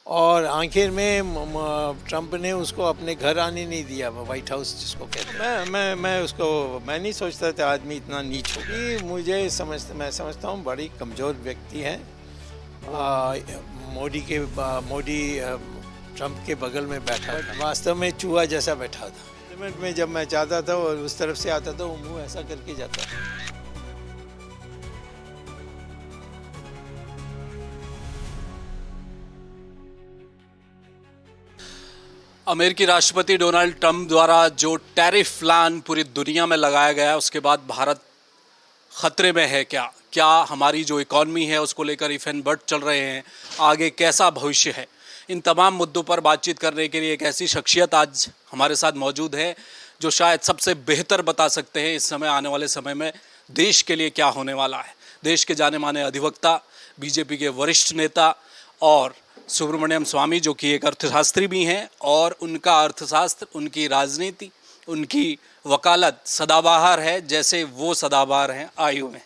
और आखिर में ट्रंप ने उसको अपने घर आने नहीं दिया, वाइट हाउस जिसको कहते हैं। मैं नहीं सोचता था आदमी इतना नीच हो। मैं समझता हूँ बड़ी कमज़ोर व्यक्ति है। मोदी ट्रंप के बगल में बैठा था, वास्तव में चूहा जैसा बैठा था। पार्लियामेंट में जब मैं जाता था और उस तरफ से आता था, वो मुंह ऐसा करके जाता था। अमेरिकी राष्ट्रपति डोनाल्ड ट्रंप द्वारा जो टैरिफ प्लान पूरी दुनिया में लगाया गया, उसके बाद भारत खतरे में है क्या? क्या हमारी जो इकॉनमी है उसको लेकर इफ एंड बट चल रहे हैं? आगे कैसा भविष्य है? इन तमाम मुद्दों पर बातचीत करने के लिए एक ऐसी शख्सियत आज हमारे साथ मौजूद है जो शायद सबसे बेहतर बता सकते हैं इस समय, आने वाले समय में देश के लिए क्या होने वाला है। देश के जाने माने अधिवक्ता, बीजेपी के वरिष्ठ नेता और सुब्रमण्यम स्वामी, जो कि एक अर्थशास्त्री भी हैं, और उनका अर्थशास्त्र, उनकी राजनीति, उनकी वकालत सदाबहार है जैसे वो सदाबहार हैं आयु में।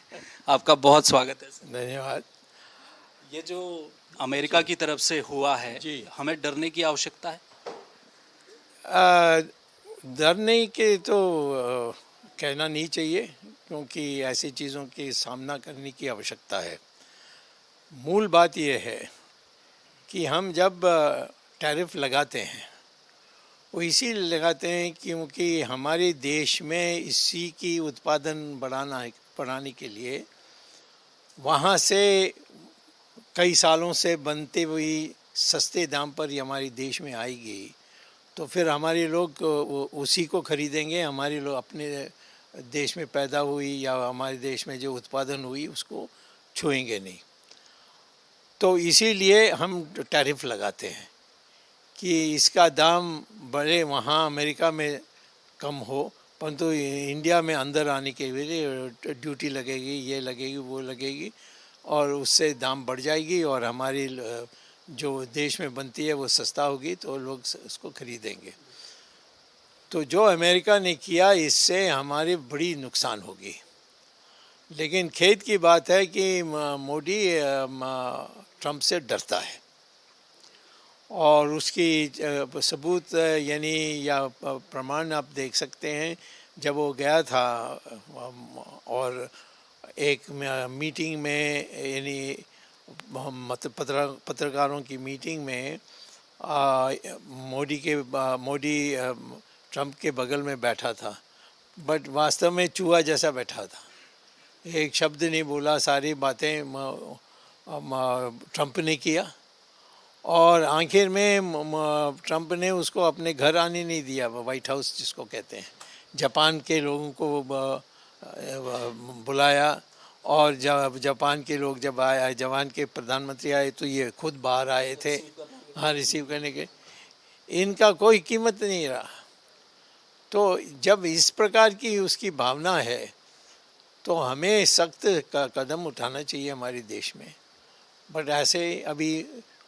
आपका बहुत स्वागत है सर। धन्यवाद। ये जो अमेरिका की तरफ से हुआ है जी, हमें डरने की आवश्यकता है? डरने के तो कहना नहीं चाहिए, क्योंकि ऐसी चीज़ों की सामना करने की आवश्यकता है। मूल बात यह है कि हम जब टैरिफ लगाते हैं, वो इसीलिए लगाते हैं क्योंकि हमारे देश में इसी की उत्पादन बढ़ाने के लिए वहाँ से कई सालों से बनते हुई सस्ते दाम पर ये हमारे देश में आएगी, तो फिर हमारे लोग उसी को खरीदेंगे। हमारे लोग अपने देश में पैदा हुई या हमारे देश में जो उत्पादन हुई उसको छुएंगे नहीं। तो इसीलिए हम टैरिफ लगाते हैं कि इसका दाम बड़े वहाँ अमेरिका में कम हो, परंतु इंडिया में अंदर आने के लिए ड्यूटी लगेगी, ये लगेगी, वो लगेगी, और उससे दाम बढ़ जाएगी और हमारी जो देश में बनती है वो सस्ता होगी, तो लोग उसको खरीदेंगे। तो जो अमेरिका ने किया, इससे हमारे बड़ी नुकसान होगी। लेकिन खेद की बात है कि मोदी ट्रंप से डरता है, और उसकी सबूत यानी या प्रमाण आप देख सकते हैं। जब वो गया था और एक मीटिंग में, यानी मतलब पत्रकारों की मीटिंग में मोदी ट्रंप के बगल में बैठा था, बट वास्तव में चूहा जैसा बैठा था। एक शब्द नहीं बोला, सारी बातें ट्रंप ने किया, और आखिर में ट्रंप ने उसको अपने घर आने नहीं दिया, वाइट हाउस जिसको कहते हैं। जापान के लोगों को बुलाया, और जब जापान के लोग जब आए, जापान के प्रधानमंत्री आए, तो ये खुद बाहर आए थे, हाँ, रिसीव करने के। इनका कोई कीमत नहीं रहा। तो जब इस प्रकार की उसकी भावना है, तो हमें सख्त कदम उठाना चाहिए हमारे देश में। बट ऐसे अभी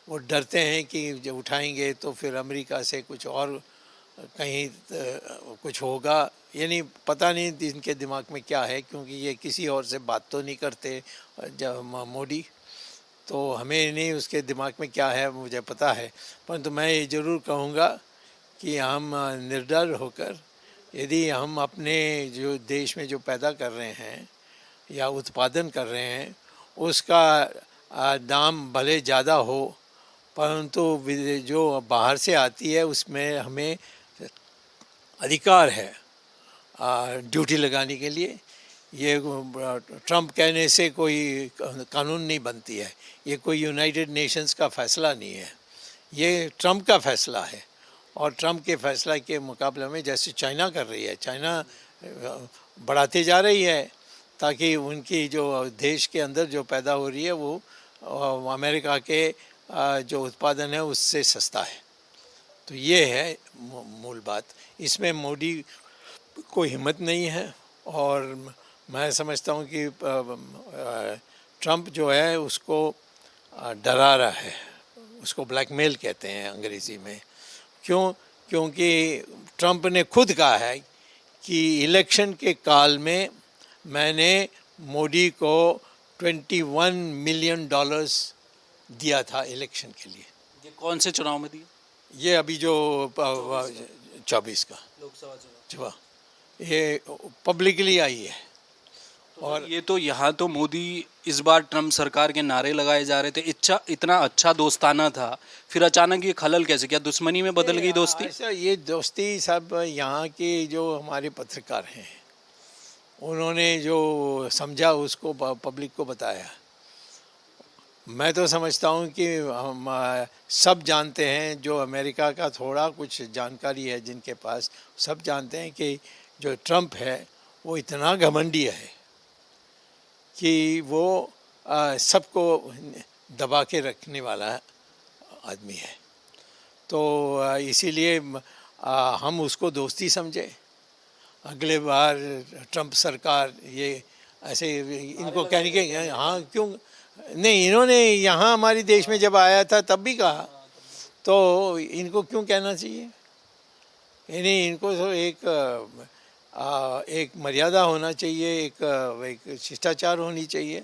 वो डरते हैं कि जब उठाएंगे तो फिर अमेरिका से कुछ और कहीं कुछ होगा, यानी पता नहीं इनके दिमाग में क्या है, क्योंकि ये किसी और से बात तो नहीं करते जब मोदी, तो हमें नहीं उसके दिमाग में क्या है मुझे पता है। परंतु मैं ये ज़रूर कहूँगा कि हम निर्डर होकर, यदि हम अपने जो देश में जो पैदा कर रहे हैं या उत्पादन कर रहे हैं, उसका दाम भले ज़्यादा हो, परंतु जो बाहर से आती है उसमें हमें अधिकार है ड्यूटी लगाने के लिए। ये ट्रंप कहने से कोई कानून नहीं बनती है, ये कोई यूनाइटेड नेशंस का फ़ैसला नहीं है, ये ट्रंप का फ़ैसला है। और ट्रंप के फ़ैसला के मुकाबले में जैसे चाइना कर रही है, चाइना बढ़ाते जा रही है, ताकि उनकी जो देश के अंदर जो पैदा हो रही है वो अमेरिका के जो उत्पादन है उससे सस्ता है। तो ये है मूल बात। इसमें मोदी को हिम्मत नहीं है, और मैं समझता हूँ कि ट्रंप जो है उसको डरा रहा है, उसको ब्लैकमेल कहते हैं अंग्रेज़ी में। क्यों? क्योंकि ट्रंप ने खुद कहा है कि इलेक्शन के काल में मैंने मोदी को $21 मिलियन दिया था इलेक्शन के लिए। ये कौन से चुनाव में दिए? ये अभी जो 24 का लोकसभा चुनाव। चुनाव ये पब्लिकली आई है। और ये तो यहाँ तो मोदी इस बार ट्रम्प सरकार के नारे लगाए जा रहे थे, इतना अच्छा दोस्ताना था, फिर अचानक ये खलल कैसे? क्या दुश्मनी में बदल गई दोस्ती? ऐसा ये दोस्ती सब यहाँ के जो हमारे पत्रकार हैं उन्होंने जो समझा उसको पब्लिक को बताया। मैं तो समझता हूँ कि हम सब जानते हैं, जो अमेरिका का थोड़ा कुछ जानकारी है जिनके पास, सब जानते हैं कि जो ट्रम्प है वो इतना घमंडी है कि वो सबको दबा के रखने वाला आदमी है। तो इसीलिए हम उसको दोस्ती समझे। अगले बार ट्रम्प सरकार ये ऐसे इनको कहने के हाँ क्यों नहीं, इन्होंने यहाँ हमारे देश में जब आया था तब भी कहा, तो इनको क्यों कहना चाहिए? यानी इनको तो एक मर्यादा होना चाहिए, एक शिष्टाचार होनी चाहिए।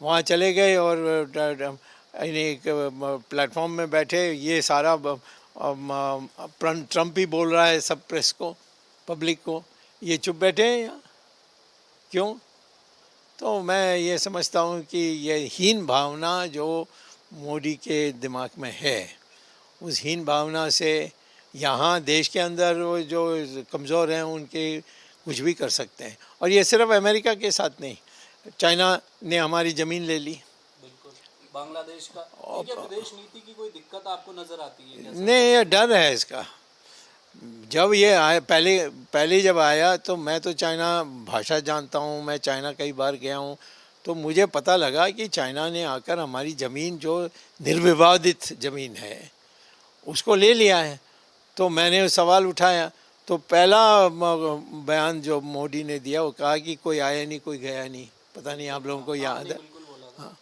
वहाँ चले गए और एक प्लेटफॉर्म में बैठे, ये सारा ट्रम्प ही बोल रहा है सब प्रेस को, पब्लिक को, ये चुप बैठे हैं यहाँ क्यों? तो मैं ये समझता हूँ कि ये हीन भावना जो मोदी के दिमाग में है, उस हीन भावना से यहाँ देश के अंदर वो जो कमज़ोर हैं उनके कुछ भी कर सकते हैं। और ये सिर्फ अमेरिका के साथ नहीं, चाइना ने हमारी ज़मीन ले ली। बिल्कुल। बांग्लादेश का क्या विदेश नीति की कोई दिक्कत आपको नजर आती है? नहीं, ये डर है इसका। जब ये आया पहले जब आया तो मैं तो चाइना भाषा जानता हूँ, मैं चाइना कई बार गया हूँ, तो मुझे पता लगा कि चाइना ने आकर हमारी ज़मीन जो निर्विवादित ज़मीन है उसको ले लिया है। तो मैंने सवाल उठाया, तो पहला बयान जो मोदी ने दिया वो कहा कि कोई आया नहीं, कोई गया नहीं। पता नहीं आप लोगों को याद है? हाँ,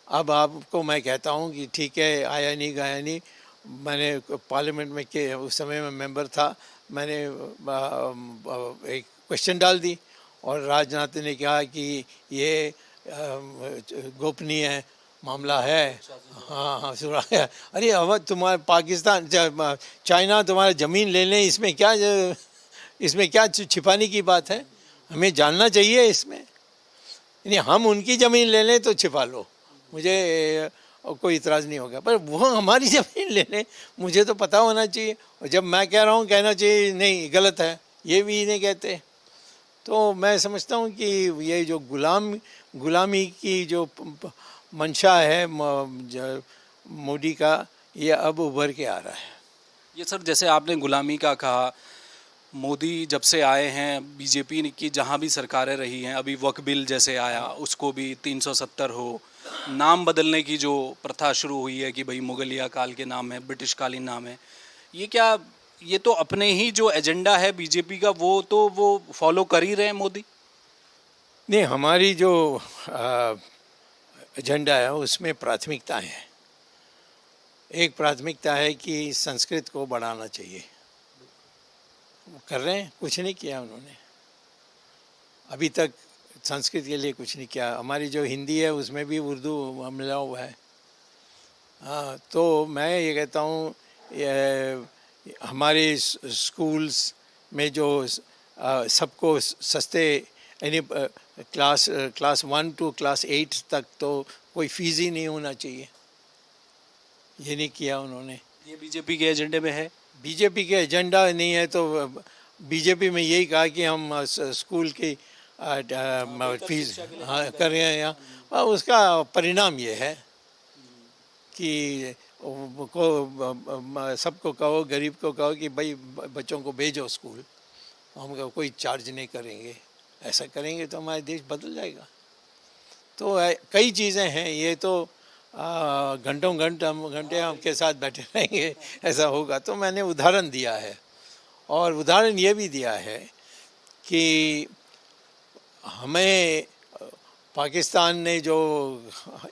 अब आपको मैं कहता हूँ कि ठीक है, आया नहीं गया नहीं। मैंने पार्लियामेंट में के उस समय में मेंबर था, मैंने एक क्वेश्चन डाल दी और राजनाथ ने कहा कि ये गोपनीय मामला है। हाँ हाँ सुना है। अरे अब तुम्हारे पाकिस्तान चाइना तुम्हारा ज़मीन ले लें, इसमें क्या छिपाने की बात है? हमें जानना चाहिए इसमें। यानी हम उनकी ज़मीन ले लें तो छिपा लो, मुझे कोई इतराज़ नहीं होगा, पर वो हमारी ज़मीन ले लें मुझे तो पता होना चाहिए। और जब मैं कह रहा हूँ कहना चाहिए नहीं गलत है, ये भी नहीं कहते। तो मैं समझता हूँ कि ये जो गुलामी की जो मंशा है मोदी का, ये अब उभर के आ रहा है। ये सर जैसे आपने गुलामी का कहा, मोदी जब से आए हैं, बीजेपी की जहाँ भी सरकारें रही हैं, अभी वक्फ बिल जैसे आया उसको भी 370 हो, नाम बदलने की जो प्रथा शुरू हुई है कि भाई मुगलिया काल के नाम है, ब्रिटिश कालीन नाम है, ये तो अपने ही जो एजेंडा है बीजेपी का वो फॉलो कर ही रहे हैं मोदी? नहीं, हमारी जो एजेंडा है उसमें प्राथमिकताएं हैं। एक प्राथमिकता है कि संस्कृत को बढ़ाना चाहिए, कर रहे हैं, कुछ नहीं किया उन्होंने अभी तक, संस्कृत के लिए कुछ नहीं किया। हमारी जो हिंदी है उसमें भी उर्दू मिला हुआ है। हाँ, तो मैं ये कहता हूँ हमारे स्कूल्स में जो सबको सस्ते, यानी क्लास 1 to क्लास 8 तक तो कोई फ़ीस ही नहीं होना चाहिए, ये नहीं किया उन्होंने। ये बीजेपी के एजेंडे में है? बीजेपी के एजेंडा नहीं है तो बीजेपी में यही कहा कि हम स्कूल की फीस कर रहे हैं यहाँ। उसका परिणाम ये है कि सबको कहो, गरीब को कहो कि भाई बच्चों को भेजो स्कूल, हम कोई चार्ज नहीं करेंगे। ऐसा करेंगे तो हमारा देश बदल जाएगा। तो कई चीज़ें हैं, ये तो घंटे आपके साथ बैठे रहेंगे ऐसा होगा। तो मैंने उदाहरण दिया है, और उदाहरण ये भी दिया है कि हमें पाकिस्तान ने जो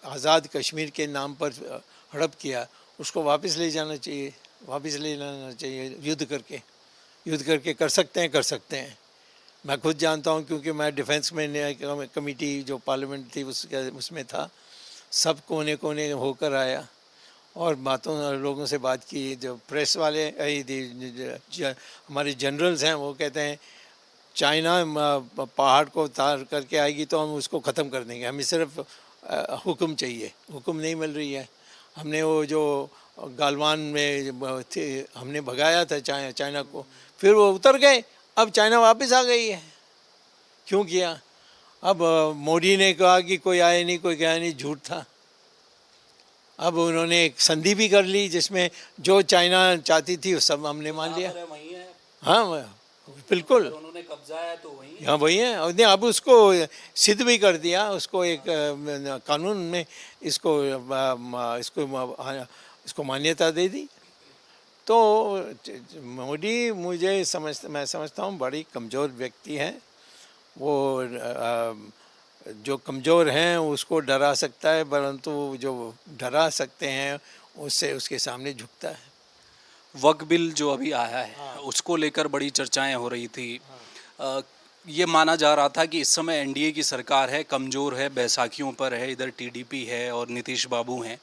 आज़ाद कश्मीर के नाम पर हड़प किया उसको वापस ले जाना चाहिए, वापस ले जाना चाहिए युद्ध करके कर सकते हैं। मैं खुद जानता हूँ क्योंकि मैं डिफेंस में कमेटी जो पार्लियामेंट थी उसमें था, सब कोने कोने होकर आया और बातों लोगों से बात की। जो प्रेस वाले हमारे जनरल्स हैं वो कहते हैं चाइना पहाड़ को तार करके आएगी तो हम उसको ख़त्म कर देंगे, हमें सिर्फ हुक्म चाहिए, हुक्म नहीं मिल रही है। हमने वो जो गालवान में थे हमने भगाया था चाइना को, फिर वो उतर गए, अब चाइना वापस आ गई है। क्यों किया? अब मोदी ने कहा कि कोई आए नहीं, कोई गया नहीं, झूठ था। अब उन्होंने एक संधि भी कर ली जिसमें जो चाइना चाहती थी वो सब हमने मान लिया। हाँ बिल्कुल, उन्होंने कब्जा है तो वही हाँ वही है। और अब उसको सिद्ध भी कर दिया, उसको एक कानून में इसको मान्यता दे दी। तो मोदी मैं समझता हूँ बड़ी कमज़ोर व्यक्ति हैं। वो जो कमज़ोर हैं उसको डरा सकता है, परंतु जो डरा सकते हैं उससे उसके सामने झुकता है। वक्फ बिल जो अभी आया है उसको लेकर बड़ी चर्चाएं हो रही थी। ये माना जा रहा था कि इस समय एनडीए की सरकार है, कमज़ोर है, बैसाखियों पर है, इधर टीडीपी है और नीतीश बाबू हैं।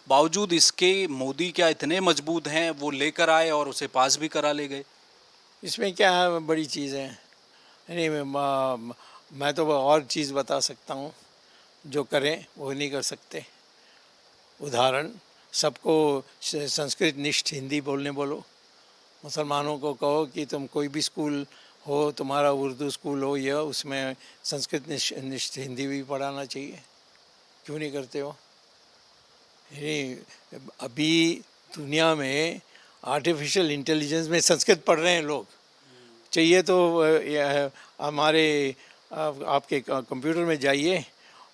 बावजूद इसके मोदी क्या इतने मजबूत हैं वो लेकर आए और उसे पास भी करा ले गए? इसमें क्या है, बड़ी चीज़ है। नहीं मैं तो और चीज़ बता सकता हूँ, जो करें वो नहीं कर सकते। उदाहरण, सबको संस्कृत निष्ठ हिंदी बोलने बोलो। मुसलमानों को कहो कि तुम कोई भी स्कूल हो, तुम्हारा उर्दू स्कूल हो या उसमें संस्कृत निष्ठ हिंदी भी पढ़ाना चाहिए। क्यों नहीं करते हो? अभी दुनिया में आर्टिफिशियल इंटेलिजेंस में संस्कृत पढ़ रहे हैं लोग। चाहिए तो हमारे आपके कंप्यूटर में जाइए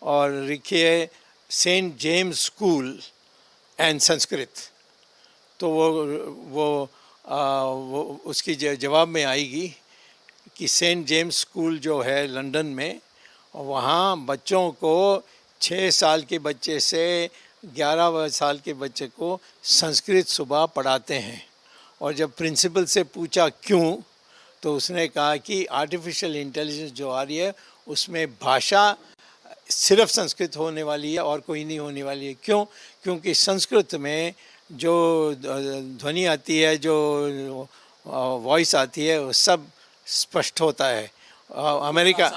और लिखिए Saint James school and Sanskrit, तो वो उसकी जवाब में आएगी कि सेंट जेम्स स्कूल जो है लंदन में, वहाँ बच्चों को 6 साल के बच्चे से 11 साल के बच्चे को संस्कृत सुबह पढ़ाते हैं। और जब प्रिंसिपल से पूछा क्यों, तो उसने कहा कि आर्टिफिशियल इंटेलिजेंस जो आ रही है उसमें भाषा सिर्फ संस्कृत होने वाली है और कोई नहीं होने वाली है। क्यों? क्योंकि संस्कृत में जो ध्वनि आती है, जो वॉइस आती है, वो सब स्पष्ट होता है। अमेरिका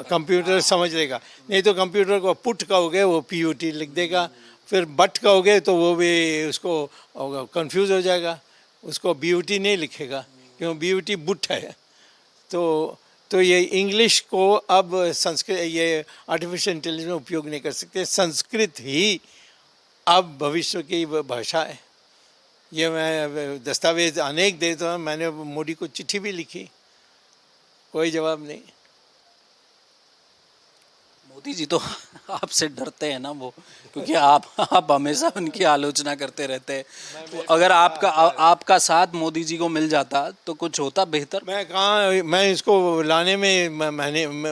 कंप्यूटर समझ लेगा। नहीं तो कंप्यूटर को पुट कहोगे वो PUT लिख देगा, फिर बट कहोगे तो वो भी उसको कंफ्यूज हो जाएगा, उसको BUT नहीं लिखेगा, क्यों? BUT बुट है। तो ये इंग्लिश को अब संस्कृत, ये आर्टिफिशियल इंटेलिजेंस में उपयोग नहीं कर सकते। संस्कृत ही अब भविष्य की भाषा है। ये मैं दस्तावेज अनेक देता हूँ, मैंने मोदी को चिट्ठी भी लिखी, कोई जवाब नहीं। मोदी जी तो आपसे डरते हैं ना वो, क्योंकि आप हमेशा उनकी आलोचना करते रहते हैं। तो अगर आपका साथ मोदी जी को मिल जाता तो कुछ होता बेहतर। मैं इसको लाने में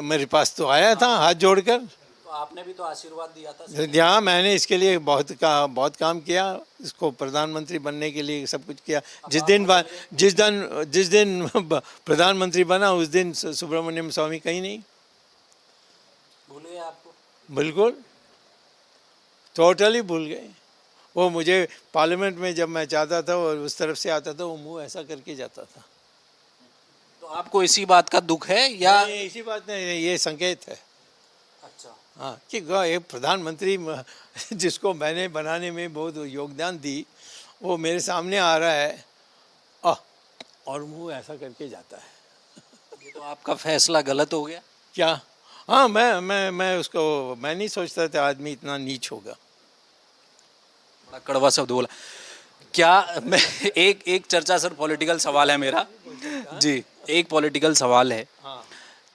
मेरे पास तो आया था हाथ जोड़कर। तो आपने भी तो आशीर्वाद दिया था। हाँ, मैंने इसके लिए बहुत काम किया, इसको प्रधानमंत्री बनने के लिए सब कुछ किया। जिस दिन प्रधानमंत्री बना उस दिन सुब्रमण्यम स्वामी कहीं नहीं। भूल गए आपको? बिल्कुल, टोटली भूल गए। वो मुझे पार्लियामेंट में जब मैं चाहता था और उस तरफ से आता था, वो मुंह ऐसा करके जाता था। तो आपको इसी बात का दुख है या? नहीं, इसी बात नहीं, ये संकेत है। अच्छा। हाँ, कि एक प्रधानमंत्री जिसको मैंने बनाने में बहुत योगदान दी, वो मेरे सामने आ रहा है और मुंह ऐसा करके जाता है। ये तो आपका फैसला गलत हो गया। क्या? हाँ, मैं नहीं सोचता था आदमी इतना नीच होगा। बड़ा कड़वा शब्द बोला। क्या मैं एक चर्चा, सर पॉलिटिकल सवाल है मेरा जी, एक पॉलिटिकल सवाल है। हाँ।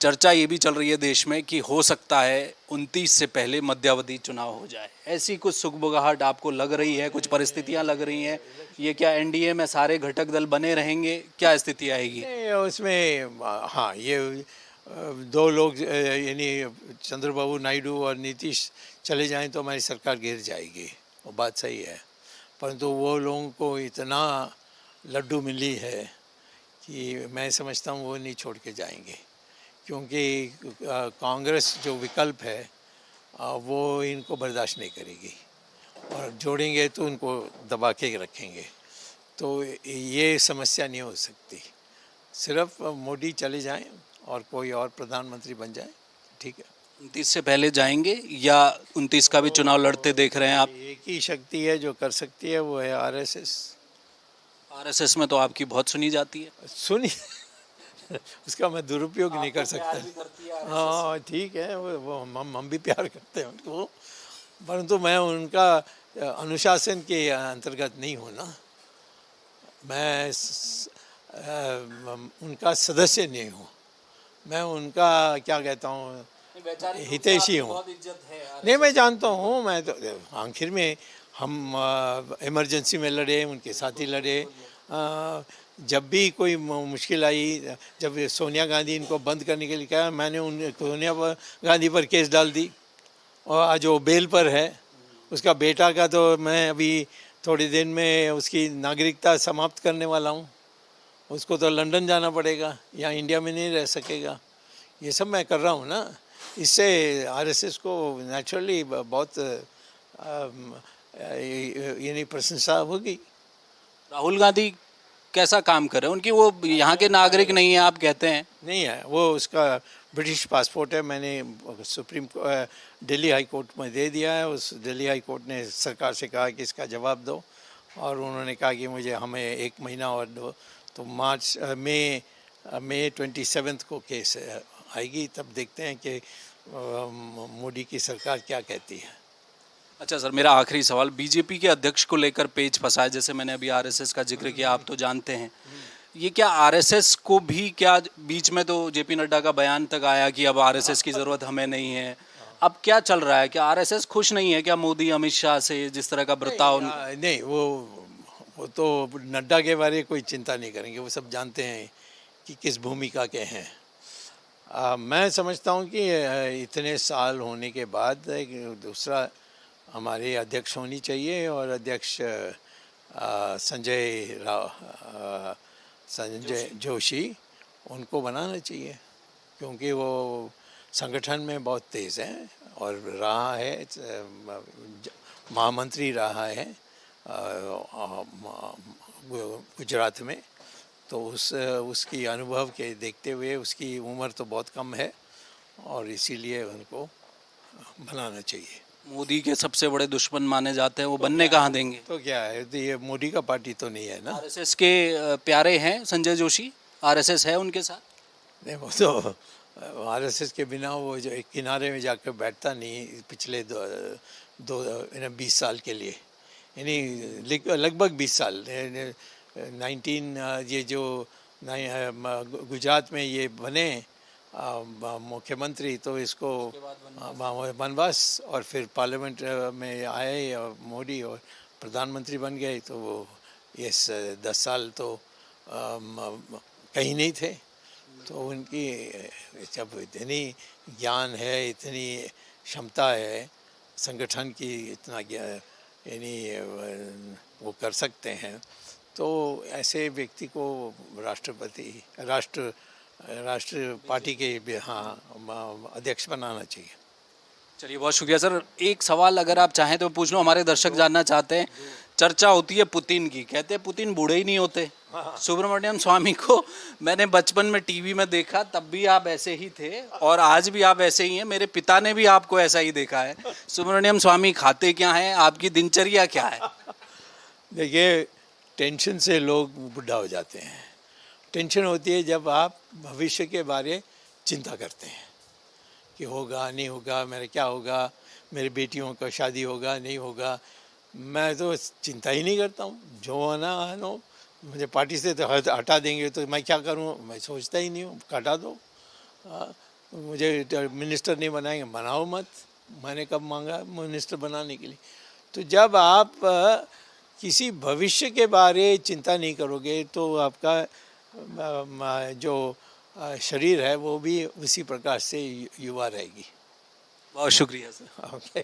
चर्चा ये भी चल रही है देश में कि हो सकता है 29 से पहले मध्यावधि चुनाव हो जाए। ऐसी कुछ सुगबुगाहट आपको लग रही है? कुछ परिस्थितियां लग रही हैं? ये क्या एनडीए में सारे घटक दल बने रहेंगे? क्या स्थिति आएगी? उसमें हाँ, ये 2 लोग यानी चंद्रबाबू नायडू और नीतीश चले जाएं तो हमारी सरकार गिर जाएगी, वो बात सही है। परंतु वो लोगों को इतना लड्डू मिली है कि मैं समझता हूँ वो नहीं छोड़ के जाएंगे, क्योंकि कांग्रेस जो विकल्प है वो इनको बर्दाश्त नहीं करेगी। और जोड़ेंगे तो उनको दबा के रखेंगे। तो ये समस्या नहीं हो सकती। सिर्फ मोदी चले जाएं और कोई और प्रधानमंत्री बन जाए, ठीक है। 29 से पहले जाएंगे या 29 का भी चुनाव लड़ते देख रहे हैं आप? एक ही शक्ति है जो कर सकती है, वो है आरएसएस। आरएसएस में तो आपकी बहुत सुनी जाती है। सुनी उसका मैं दुरुपयोग नहीं कर सकता। हाँ ठीक है, वो हम भी प्यार करते हैं उनको, परंतु मैं उनका अनुशासन के अंतर्गत नहीं हूँ ना। मैं उनका सदस्य नहीं हूँ, मैं उनका क्या कहता हूँ, हितैषी हूँ। नहीं, मैं जानता हूँ, मैं तो आखिर में हम इमरजेंसी में लड़े, उनके साथ ही लड़े। जब भी कोई मुश्किल आई, जब सोनिया गांधी इनको बंद करने के लिए कहा, मैंने सोनिया गांधी पर केस डाल दी और आज वो बेल पर है। उसका बेटा का तो मैं अभी थोड़ी दिन में उसकी नागरिकता समाप्त करने वाला हूँ। उसको तो लंदन जाना पड़ेगा, यहाँ इंडिया में नहीं रह सकेगा। ये सब मैं कर रहा हूँ ना, इससे आरएसएस को नेचुरली बहुत यानी प्रशंसा होगी। राहुल गांधी कैसा काम कर रहे हैं? उनकी वो यहाँ के नागरिक नहीं है आप कहते हैं? नहीं है, वो उसका ब्रिटिश पासपोर्ट है। मैंने दिल्ली हाई कोर्ट में दे दिया है। उस दिल्ली हाई कोर्ट ने सरकार से कहा कि इसका जवाब दो, और उन्होंने कहा कि मुझे हमें 1 महीना और दो। तो मई 27 को केस आएगी, तब देखते हैं कि मोदी की सरकार क्या कहती है। अच्छा सर, मेरा आखिरी सवाल, बीजेपी के अध्यक्ष को लेकर पेच फंसा है। जैसे मैंने अभी आरएसएस का जिक्र किया, आप तो जानते हैं। ये क्या आरएसएस को भी, क्या बीच में तो जेपी नड्डा का बयान तक आया कि अब आरएसएस की ज़रूरत हमें नहीं है। अब क्या चल रहा है? क्या आरएसएस खुश नहीं है क्या मोदी अमित शाह से, जिस तरह का बर्ताव? नहीं, वो तो नड्डा के बारे में कोई चिंता नहीं करेंगे। वो सब जानते हैं कि किस भूमिका के हैं। मैं समझता हूँ कि इतने साल होने के बाद एक दूसरा हमारे अध्यक्ष होनी चाहिए, और अध्यक्ष संजय जोशी उनको बनाना चाहिए, क्योंकि वो संगठन में बहुत तेज़ है और रहा है, महामंत्री रहा है गुजरात में। तो उसकी अनुभव के देखते हुए, उसकी उम्र तो बहुत कम है, और इसीलिए उनको बनाना चाहिए। मोदी के सबसे बड़े दुश्मन माने जाते हैं, वो बनने कहाँ देंगे? तो क्या है, तो ये मोदी का पार्टी तो नहीं है ना। आरएसएस के प्यारे हैं संजय जोशी, आरएसएस है उनके साथ? नहीं, वो तो आरएसएस के बिना वो जो एक किनारे में जाकर बैठता नहीं पिछले 20 साल के लिए, यानी लगभग 20 साल। 19 ये जो गुजरात में ये बने मुख्यमंत्री, तो इसको वनवास, और फिर पार्लियामेंट में आए और मोदी और प्रधानमंत्री बन गए। तो वो ये 10 साल तो कहीं नहीं थे। तो उनकी जब इतनी ज्ञान है, इतनी क्षमता है संगठन की, इतना यानी वो कर सकते हैं, तो ऐसे व्यक्ति को राष्ट्र पार्टी के अध्यक्ष बनाना चाहिए। चलिए, बहुत शुक्रिया सर। एक सवाल अगर आप चाहें तो पूछ लो, हमारे दर्शक जानना चाहते हैं। चर्चा होती है पुतिन की, कहते हैं पुतिन बूढ़े ही नहीं होते। सुब्रमण्यम स्वामी को मैंने बचपन में टीवी में देखा, तब भी आप ऐसे ही थे और आज भी आप ऐसे ही हैं। मेरे पिता ने भी आपको ऐसा ही देखा है। सुब्रमण्यम स्वामी खाते क्या हैं, आपकी दिनचर्या क्या है? देखिए, टेंशन से लोग बुढ़ा हो जाते हैं। टेंशन होती है जब आप भविष्य के बारे चिंता करते हैं कि होगा नहीं होगा, मेरा क्या होगा, मेरी बेटियों का शादी होगा नहीं होगा। मैं तो चिंता ही नहीं करता हूँ, जो होना आना हो। मुझे पार्टी से तो हटा देंगे तो मैं क्या करूँ, मैं सोचता ही नहीं हूँ, हटा दो। मुझे मिनिस्टर नहीं बनाएंगे, बनाओ मत। मैंने कब मांगा मिनिस्टर बनाने के लिए? तो जब आप किसी भविष्य के बारे चिंता नहीं करोगे तो आपका जो शरीर है वो भी उसी प्रकार से युवा रहेगी। बहुत शुक्रिया सर। ओके।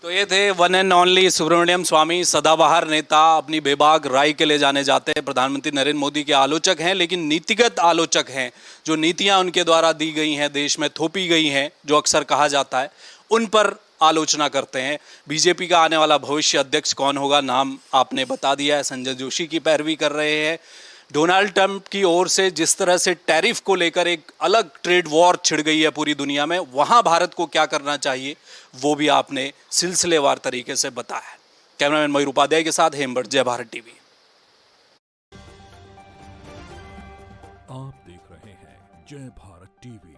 तो ये थे वन एंड ओनली सुब्रमण्यम स्वामी, सदाबहार नेता, अपनी बेबाक राय के ले जाने जाते हैं। प्रधानमंत्री नरेंद्र मोदी के आलोचक हैं, लेकिन नीतिगत आलोचक हैं। जो नीतियां उनके द्वारा दी गई हैं, देश में थोपी गई हैं, जो अक्सर कहा जाता है, उन पर आलोचना करते हैं। बीजेपी का आने वाला भविष्य अध्यक्ष कौन होगा, नाम आपने बता दिया है, संजय जोशी की पैरवी कर रहे हैं। डोनाल्ड ट्रंप की ओर से जिस तरह से टैरिफ को लेकर एक अलग ट्रेड वॉर छिड़ गई है पूरी दुनिया में, वहां भारत को क्या करना चाहिए वो भी आपने सिलसिलेवार तरीके से बताया। कैमरामैन मयूर उपाध्याय के साथ हेमबट, जय भारत टीवी। आप देख रहे हैं जय भारत टीवी।